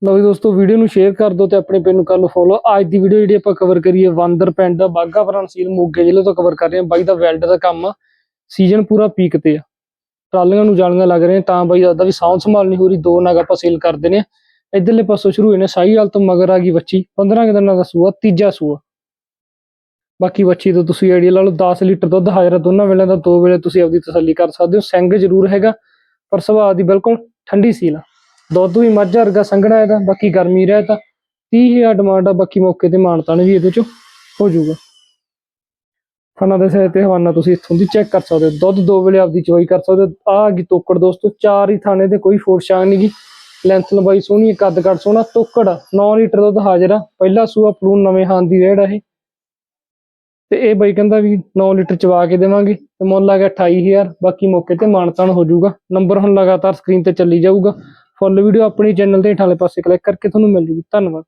ਲਓ ਜੀ ਦੋਸਤੋ, ਵੀਡੀਓ ਨੂੰ ਸ਼ੇਅਰ ਕਰ ਦਿਓ ਤੇ ਆਪਣੇ ਪਿੰਡ ਨੂੰ ਕਰ ਲਓ ਫੋਲੋ। ਅੱਜ ਦੀ ਵੀਡੀਓ ਜਿਹੜੀ ਆਪਾਂ ਕਵਰ ਕਰੀਏ ਵਾਂਦਰ ਪਿੰਡ ਬਾਘਾ ਪੁਰਾਣਾ ਤਹਿਸੀਲ ਮੋਗੇ ਜ਼ਿਲ੍ਹੇ ਤੋਂ ਕਵਰ ਕਰ ਰਹੇ ਹਾਂ। ਬਾਈ ਦਾ ਵੈਲਡ ਦਾ ਕੰਮ ਆ, ਸੀਜ਼ਨ ਪੂਰਾ ਪੀਕ ਤੇ ਆ, ਟਰਾਲੀਆਂ ਨੂੰ ਜਾਲੀਆਂ ਲੱਗ ਰਹੀਆਂ ਤਾਂ ਬਾਈ ਦੱਸਦਾ ਵੀ ਸਾਂਭ ਸੰਭਾਲ ਨਹੀਂ ਹੋ ਰਹੀ। 2 ਨਗ ਆਪਾਂ ਸੇਲ ਕਰ ਦੇਣੇ ਆ। ਇੱਧਰਲੇ ਪਾਸੋਂ ਸ਼ੁਰੂ ਹੋਏ ਨੇ ਸਾਹੀਵਾਲ ਤੋਂ ਮਗਰ ਆ ਗਈ ਬੱਚੀ, 15 ਕੁ ਦਿਨਾਂ ਦਾ ਸੂਆ, ਤੀਜਾ ਸੂਆ। ਬਾਕੀ ਬੱਚੀ ਤੋਂ ਤੁਸੀਂ ਆਈਡੀਆ ਲਾ ਲਓ, 10 ਲੀਟਰ ਦੁੱਧ ਹਾਜ਼ਰ ਆ ਦੋਨਾਂ ਵੇਲੇ ਦਾ। 2 ਵੇਲੇ ਤੁਸੀਂ ਆਪਦੀ ਤਸੱਲੀ ਕਰ ਸਕਦੇ ਹੋ। ਸਿੰਘ ਜ਼ਰੂਰ ਹੈਗਾ ਪਰ ਸੁਭਾਅ ਦੀ ਬਿਲਕੁਲ ਠੰਡੀ ਸੀਲ ਆ। ਦੁੱਧ ਵੀ ਮੱਝ ਵਰਗਾ ਸੰਘਣਾ ਇਹਦਾ। ਬਾਕੀ ਗਰਮੀ ਰਹਿ ਤਾਂ 30,000 ਡਿਮਾਂਡ ਆ। ਬਾਕੀ ਮੌਕੇ ਤੇ ਮਾਨਤਾਨ ਵੀ ਇਹਦੇ ਚੋਂ ਹੋ ਜਾਊਗਾ। ਫਨਾਂ ਦੇ ਸਿਰ ਤੇ ਹਵਾਨਾ ਤੁਸੀਂ ਇੱਥੋਂ ਦੀ ਚੈੱਕ ਕਰ ਸਕਦੇ ਹੋ। ਦੁੱਧ 2 ਵੇਲੇ ਆਪਦੀ ਚਵਾਈ ਕਰ ਸਕਦੇ ਹੋ। ਆ ਗਈ ਤੋਕੜ ਦੋਸਤੋ, 4 ਹੀ ਥਾਣੇ ਤੇ, ਕੋਈ ਫੋਰ ਛਾਂਗ ਨਹੀਂ ਗੀ। ਲੈਂਥ ਲੰਬਾਈ ਸੋਹਣੀ, ਕੱਦ ਕੱਟ ਸੋਹਣਾ। ਤੋਕੜ 9 ਲੀਟਰ ਦੁੱਧ ਹਾਜ਼ਰ ਆ। ਪਹਿਲਾ ਸੂਆ ਪਲੂਨ ਨਵੇਂ ਹਾਨ ਦੀ ਰੇੜ ਆ ਇਹ। ਤੇ ਇਹ ਬਾਈ ਕਹਿੰਦਾ ਵੀ 9 ਲੀਟਰ ਚਵਾ ਕੇ ਦੇਵਾਂਗੇ ਤੇ ਮੁੱਲ ਆ ਗਿਆ 28,000। ਬਾਕੀ ਮੌਕੇ ਤੇ ਮਾਨਤਾਨ ਹੋ ਜਾਊਗਾ। ਨੰਬਰ ਹੁਣ ਲਗਾਤਾਰ ਸਕਰੀਨ ਤੇ ਚੱਲੀ ਜਾਊਗਾ। ਫੁੱਲ ਵੀਡੀਓ ਆਪਣੀ ਚੈਨਲ ਦੇ ਹੇਠਾਂ ਵਾਲੇ ਪਾਸੇ ਕਲਿੱਕ ਕਰਕੇ ਤੁਹਾਨੂੰ ਮਿਲ ਜੂਗੀ। ਧੰਨਵਾਦ।